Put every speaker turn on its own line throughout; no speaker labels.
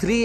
3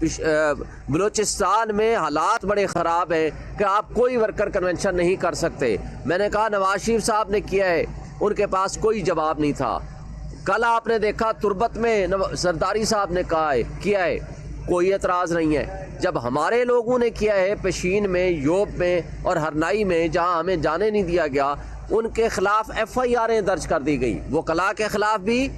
بلوچستان میں حالات بڑے خراب ہیں کہ آپ کوئی ورکر کنونشن نہیں کر سکتے۔ میں نے کہا نواز شریف صاحب نے کیا ہے، ان کے پاس کوئی جواب نہیں تھا۔ کل آپ نے دیکھا تربت میں زرداری صاحب نے کہا ہے کیا ہے، کوئی اعتراض نہیں ہے۔ جب ہمارے لوگوں نے کیا ہے پشین میں، یوب میں اور ہرنائی میں، جہاں ہمیں جانے نہیں دیا گیا، ان کے خلاف ایف آئی آریں درج کر دی گئی، وکلاء کے خلاف بھی،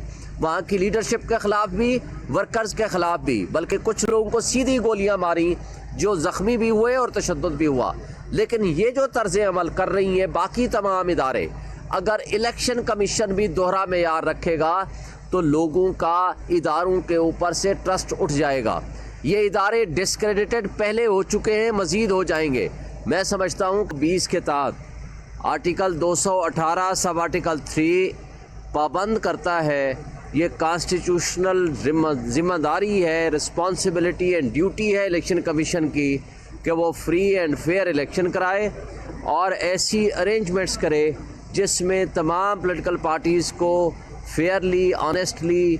وہاں کی لیڈرشپ کے خلاف بھی، ورکرز کے خلاف بھی، بلکہ کچھ لوگوں کو سیدھی گولیاں ماری جو زخمی بھی ہوئے اور تشدد بھی ہوا۔ لیکن یہ جو طرز عمل کر رہی ہیں باقی تمام ادارے، اگر الیکشن کمیشن بھی دوہرا معیار رکھے گا تو لوگوں کا اداروں کے اوپر سے ٹرسٹ اٹھ جائے گا۔ یہ ادارے ڈسکریڈیٹڈ پہلے ہو چکے ہیں، مزید ہو جائیں گے۔ میں سمجھتا ہوں کہ 20 کے تحت آرٹیکل 218 سب آرٹیکل 3 پابند کرتا ہے، یہ کانسٹیٹیوشنل ذمہ داری ہے، رسپانسبلٹی اینڈ ڈیوٹی ہے الیکشن کمیشن کی کہ وہ فری اینڈ فیئر الیکشن کرائے اور ایسی ارینجمنٹس کرے جس میں تمام پولیٹیکل پارٹیز کو فیئرلی، آنیسٹلی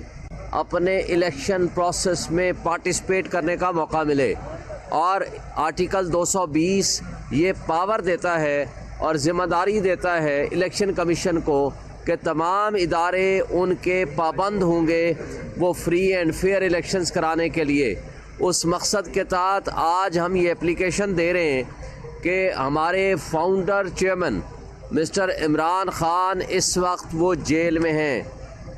اپنے الیکشن پروسیس میں پارٹیسپیٹ کرنے کا موقع ملے۔ اور آرٹیکل 220 یہ پاور دیتا ہے اور ذمہ داری دیتا ہے الیکشن کمیشن کو کہ تمام ادارے ان کے پابند ہوں گے وہ فری اینڈ فیئر الیکشنز کرانے کے لیے۔ اس مقصد کے تحت آج ہم یہ اپلیکیشن دے رہے ہیں کہ ہمارے founder chairman mister Imran Khan اس وقت وہ جیل میں ہیں۔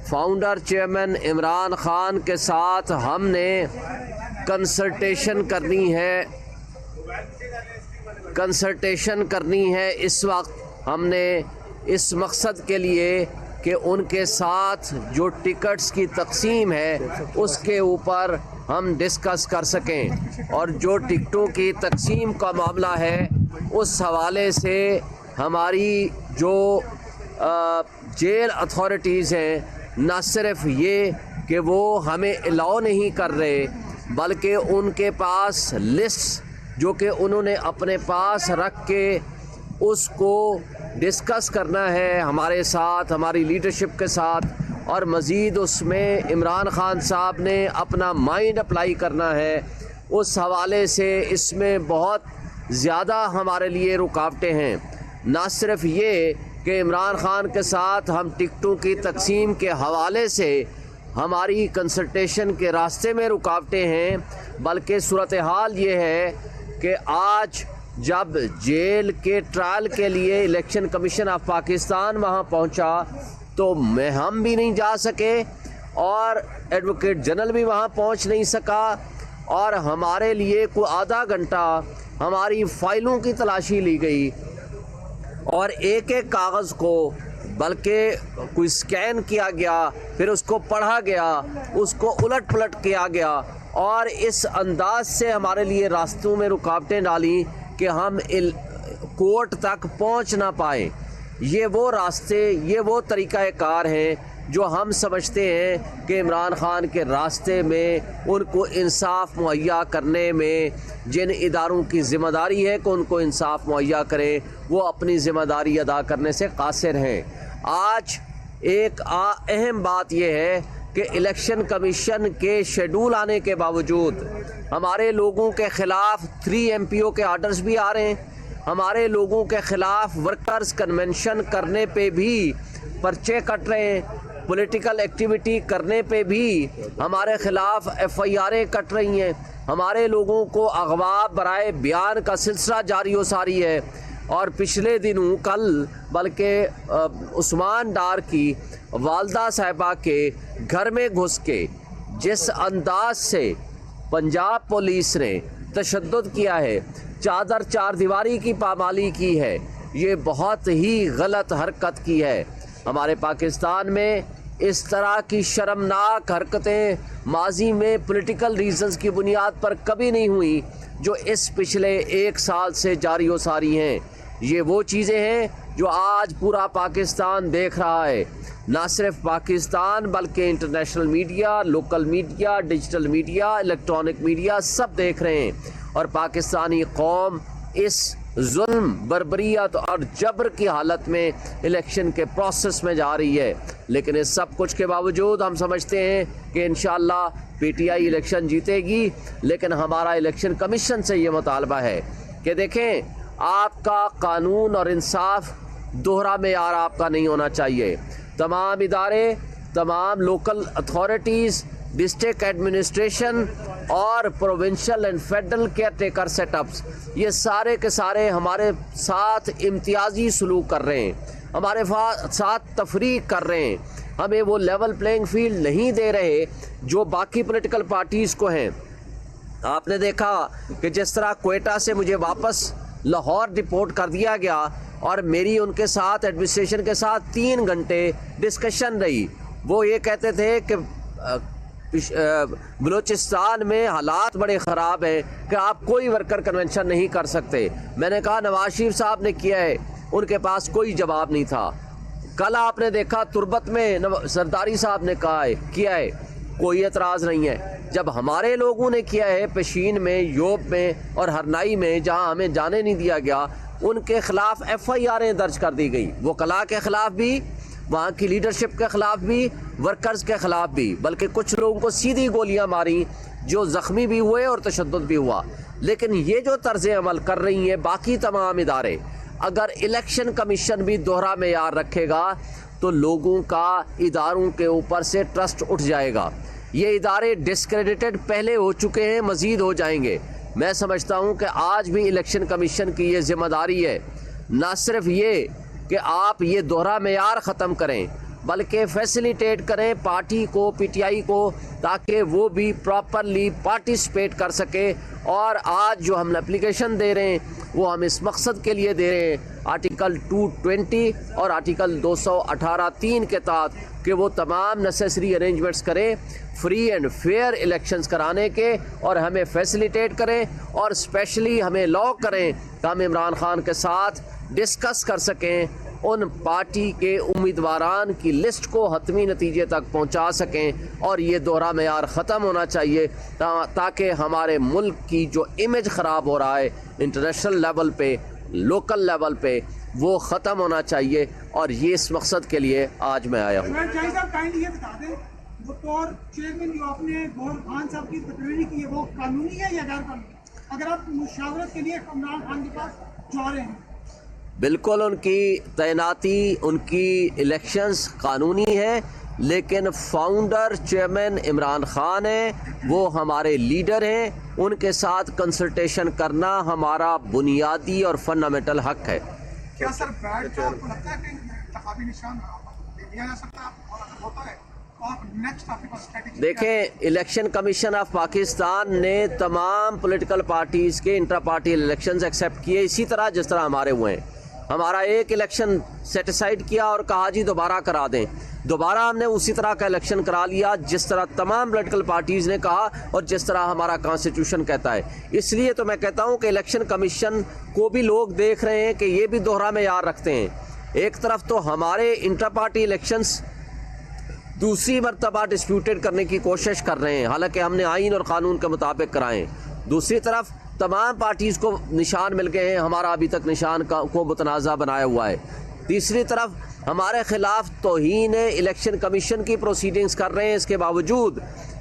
فاؤنڈر چیئرمین عمران خان کے ساتھ ہم نے کنسلٹیشن کرنی ہے اس وقت ہم نے اس مقصد کے لیے کہ ان کے ساتھ جو ٹکٹس کی تقسیم ہے اس کے اوپر ہم ڈسکس کر سکیں، اور جو ٹکٹوں کی تقسیم کا معاملہ ہے اس حوالے سے ہماری جو جیل اتھارٹیز ہیں نہ صرف یہ کہ وہ ہمیں الاؤ نہیں کر رہے، بلکہ ان کے پاس لسٹ جو کہ انہوں نے اپنے پاس رکھ کے اس کو ڈسکس کرنا ہے ہمارے ساتھ، ہماری لیڈرشپ کے ساتھ، اور مزید اس میں عمران خان صاحب نے اپنا مائنڈ اپلائی کرنا ہے۔ اس حوالے سے اس میں بہت زیادہ ہمارے لیے رکاوٹیں ہیں، نہ صرف یہ کہ عمران خان کے ساتھ ہم ٹکٹوں کی تقسیم کے حوالے سے ہماری کنسلٹیشن کے راستے میں رکاوٹیں ہیں، بلکہ صورتحال یہ ہے کہ آج جب جیل کے ٹرائل کے لیے الیکشن کمیشن آف پاکستان وہاں پہنچا تو ہم بھی نہیں جا سکے اور ایڈوکیٹ جنرل بھی وہاں پہنچ نہیں سکا، اور ہمارے لیے کوئی آدھا گھنٹہ ہماری فائلوں کی تلاشی لی گئی اور ایک ایک کاغذ کو بلکہ کوئی سکین کیا گیا، پھر اس کو پڑھا گیا، اس کو الٹ پلٹ کیا گیا، اور اس انداز سے ہمارے لیے راستوں میں رکاوٹیں ڈالیں کہ ہم کورٹ تک پہنچ نہ پائیں۔ یہ وہ راستے، یہ وہ طریقہ کار ہیں جو ہم سمجھتے ہیں کہ عمران خان کے راستے میں ان کو انصاف مہیا کرنے میں جن اداروں کی ذمہ داری ہے کہ ان کو انصاف مہیا کریں، وہ اپنی ذمہ داری ادا کرنے سے قاصر ہیں۔ آج ایک اہم بات یہ ہے کہ الیکشن کمیشن کے شیڈول آنے کے باوجود ہمارے لوگوں کے خلاف 3 MPO کے آرڈرز بھی آ رہے ہیں، ہمارے لوگوں کے خلاف ورکرز کنونشن کرنے پہ بھی پرچے کٹ رہے ہیں، پولیٹیکل ایکٹیویٹی کرنے پہ بھی ہمارے خلاف FIRیں کٹ رہی ہیں، ہمارے لوگوں کو اغوا برائے بیان کا سلسلہ جاری و ساری ہے۔ اور پچھلے دنوں کل بلکہ عثمان ڈار کی والدہ صاحبہ کے گھر میں گھس کے جس انداز سے پنجاب پولیس نے تشدد کیا ہے، چار دیواری کی پامالی کی ہے، یہ بہت ہی غلط حرکت کی ہے۔ ہمارے پاکستان میں اس طرح کی شرمناک حرکتیں ماضی میں پولیٹیکل ریزنز کی بنیاد پر کبھی نہیں ہوئی جو اس پچھلے 1 سال سے جاری و ساری ہیں۔ یہ وہ چیزیں ہیں جو آج پورا پاکستان دیکھ رہا ہے، نہ صرف پاکستان بلکہ international media, local media, digital media, electronic media سب دیکھ رہے ہیں، اور پاکستانی قوم اس ظلم، بربریت اور جبر کی حالت میں الیکشن کے پروسیس میں جا رہی ہے۔ لیکن اس سب کچھ کے باوجود ہم سمجھتے ہیں کہ انشاءاللہ پی ٹی آئی الیکشن جیتے گی، لیکن ہمارا الیکشن کمیشن سے یہ مطالبہ ہے کہ دیکھیں آپ کا قانون اور انصاف دوہرا معیار آپ کا نہیں ہونا چاہیے. تمام ادارے، تمام لوکل اتھارٹیز، ڈسٹرکٹ ایڈمنسٹریشن اور provincial and federal caretaker setups, یہ سارے کے سارے ہمارے ساتھ امتیازی سلوک کر رہے ہیں، ہمارے ساتھ تفریق کر رہے ہیں، ہمیں وہ لیول پلینگ فیلڈ نہیں دے رہے جو باقی پولیٹیکل پارٹیز کو ہیں. آپ نے دیکھا کہ جس طرح کوئٹہ سے مجھے واپس لاہور ڈپورٹ کر دیا گیا اور میری ان کے ساتھ ایڈمنسٹریشن کے ساتھ 3 گھنٹے ڈسکشن رہی. وہ یہ کہتے تھے کہ بلوچستان میں حالات بڑے خراب ہیں کہ آپ کوئی ورکر کنونشن نہیں کر سکتے. میں نے کہا نواز شریف صاحب نے کیا ہے، ان کے پاس کوئی جواب نہیں تھا. کل آپ نے دیکھا تربت میں زرداری صاحب نے کیا ہے، کوئی اعتراض نہیں ہے. جب ہمارے لوگوں نے کیا ہے پشین میں، یوب میں اور ہرنائی میں، جہاں ہمیں جانے نہیں دیا گیا، ان کے خلاف ایف آئی آریں درج کر دی گئی، وکلاء کے خلاف بھی، وہاں کی لیڈرشپ کے خلاف بھی، ورکرز کے خلاف بھی، بلکہ کچھ لوگوں کو سیدھی گولیاں ماری جو زخمی بھی ہوئے اور تشدد بھی ہوا. لیکن یہ جو طرز عمل کر رہی ہیں باقی تمام ادارے، اگر الیکشن کمیشن بھی دوہرا معیار رکھے گا تو لوگوں کا اداروں کے اوپر سے ٹرسٹ اٹھ جائے گا. یہ ادارے ڈسکریڈٹڈ پہلے ہو چکے ہیں، مزید ہو جائیں گے. میں سمجھتا ہوں کہ آج بھی الیکشن کمیشن کی یہ ذمہ داری ہے، نہ صرف یہ کہ آپ یہ دوہرا معیار ختم کریں، بلکہ فیسیلیٹیٹ کریں پارٹی کو، پی ٹی آئی کو، تاکہ وہ بھی پراپرلی پارٹیسپیٹ کر سکے. اور آج جو ہم اپلیکیشن دے رہے ہیں وہ ہم اس مقصد کے لیے دے رہے ہیں، آرٹیکل 220 اور آرٹیکل 218(3) کے تحت، کہ وہ تمام نیسیسری ارینجمنٹس کریں فری اینڈ فیئر الیکشنز کرانے کے، اور ہمیں فیسیلیٹیٹ کریں اور اسپیشلی ہمیں لاء کریں کہ ہم عمران خان کے ساتھ ڈسکس کر سکیں، ان پارٹی کے امیدواران کی لسٹ کو حتمی نتیجے تک پہنچا سکیں. اور یہ دوہرا معیار ختم ہونا چاہیے تاکہ ہمارے ملک کی جو امیج خراب ہو رہا ہے انٹرنیشنل لیول پہ، لوکل لیول پہ، وہ ختم ہونا چاہیے. اور یہ اس مقصد کے لیے آج میں آیا ہوں.
بطور چیئرمین جو آپ نے گور خان صاحب کی تقرری کی ہے، وہ قانونی ہے یا غیر قانونی؟ اگر آپ مشاورت کے لیے عمران خان کے پاس جا رہے ہیں.
بالکل، ان کی تعیناتی، ان کی الیکشنز قانونی ہے، لیکن فاؤنڈر چیئرمین عمران خان ہیں، وہ ہمارے لیڈر ہیں، ان کے ساتھ کنسلٹیشن کرنا ہمارا بنیادی اور فنڈامنٹل حق ہے.
کیا سر بیٹھ آپ کو لگتا ہے کہ انتخابی نشان لیا جا سکتا ہے اور ہوتا ہے؟
دیکھیں، الیکشن کمیشن آف پاکستان نے تمام پولیٹیکل پارٹیز کے انٹرا پارٹی الیکشنز ایکسیپٹ کیے، اسی طرح جس طرح ہمارے ہوئے ہیں. ہمارا ایک الیکشن سیٹیسائیڈ کیا اور کہا جی دوبارہ کرا دیں، دوبارہ ہم نے اسی طرح کا الیکشن کرا لیا جس طرح تمام پولیٹیکل پارٹیز نے کہا اور جس طرح ہمارا کانسٹیٹیوشن کہتا ہے. اس لیے تو میں کہتا ہوں کہ الیکشن کمیشن کو بھی لوگ دیکھ رہے ہیں کہ یہ بھی دوہرا معیار رکھتے ہیں. ایک طرف تو ہمارے انٹر پارٹی الیکشنز دوسری مرتبہ ڈسپیوٹیڈ کرنے کی کوشش کر رہے ہیں، حالانکہ ہم نے آئین اور قانون کے مطابق کرائیں. دوسری طرف تمام پارٹیز کو نشان مل گئے ہیں، ہمارا ابھی تک نشان کو متنازع بنایا ہوا ہے. تیسری طرف ہمارے خلاف توہین الیکشن کمیشن کی پروسیڈنگز کر رہے ہیں، اس کے باوجود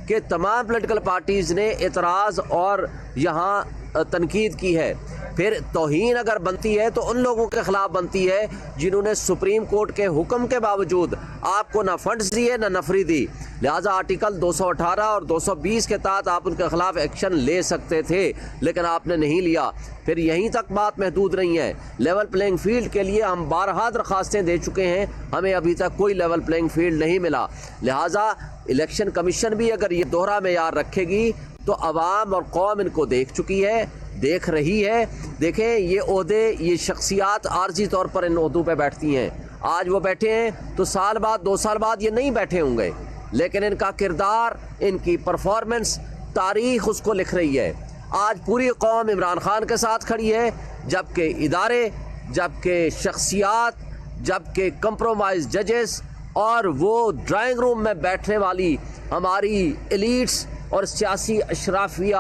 کہ تمام پولیٹیکل پارٹیز نے اعتراض اور یہاں تنقید کی ہے. پھر توہین اگر بنتی ہے تو ان لوگوں کے خلاف بنتی ہے جنہوں نے سپریم کورٹ کے حکم کے باوجود آپ کو نہ فنڈز دیے نہ نفری دی. لہٰذا آرٹیکل 218 اور 220 کے تحت آپ ان کے خلاف ایکشن لے سکتے تھے، لیکن آپ نے نہیں لیا. پھر یہیں تک بات محدود نہیں ہے. لیول پلینگ فیلڈ کے لیے ہم بارہا درخواستیں دے چکے ہیں، ہمیں ابھی تک کوئی لیول پلینگ فیلڈ نہیں ملا. لہٰذا الیکشن کمیشن بھی اگر یہ دوہرا معیار رکھے گی تو عوام اور قوم ان کو دیکھ چکی ہے، دیکھ رہی ہے. دیکھیں، یہ عہدے، یہ شخصیات عارضی طور پر ان عہدوں پہ بیٹھتی ہیں. آج وہ بیٹھے ہیں تو سال بعد، 2 سال بعد یہ نہیں بیٹھے ہوں گے، لیکن ان کا کردار، ان کی پرفارمنس، تاریخ اس کو لکھ رہی ہے. آج پوری قوم عمران خان کے ساتھ کھڑی ہے، جبکہ ادارے، جبکہ شخصیات، جبکہ کمپرومائز ججز اور وہ ڈرائنگ روم میں بیٹھنے والی ہماری ایلیٹس اور سیاسی اشرافیہ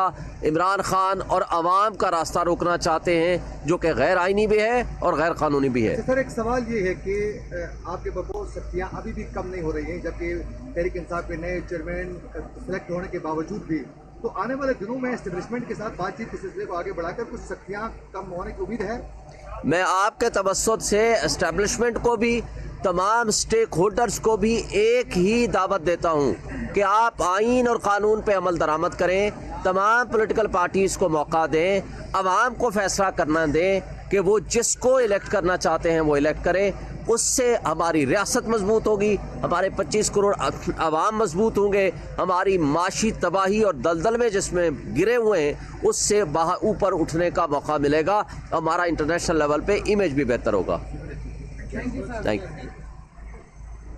عمران خان اور عوام کا راستہ روکنا چاہتے ہیں، جو کہ غیر آئینی بھی ہے اور غیر قانونی بھی ہے۔
سر ایک سوال یہ ہے کہ آپ کے بپور سختیاں ابھی بھی کم نہیں ہو رہی ہیں، جبکہ تحریک انصاف کے نئے چیئرمین سلیکٹ ہونے کے باوجود بھی، تو آنے والے دنوں میں اسٹیبلشمنٹ کے ساتھ بات چیت کے سلسلے کو آگے بڑھا کر کچھ سختیاں کم ہونے کی امید ہے؟
میں آپ کے توسط سے اسٹیبلشمنٹ کو بھی، تمام سٹیک ہولڈرز کو بھی ایک ہی دعوت دیتا ہوں کہ آپ آئین اور قانون پہ عمل درآمد کریں، تمام پولیٹیکل پارٹیز کو موقع دیں، عوام کو فیصلہ کرنا دیں کہ وہ جس کو الیکٹ کرنا چاہتے ہیں وہ الیکٹ کریں۔ اس سے ہماری ریاست مضبوط ہوگی، ہمارے 25 کروڑ عوام مضبوط ہوں گے، ہماری معاشی تباہی اور دلدل میں جس میں گرے ہوئے ہیں اس سے اوپر اٹھنے کا موقع ملے گا، ہمارا انٹرنیشنل لیول پہ امیج بھی بہتر ہوگا۔ تھینک یو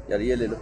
یار، یہ لے لو۔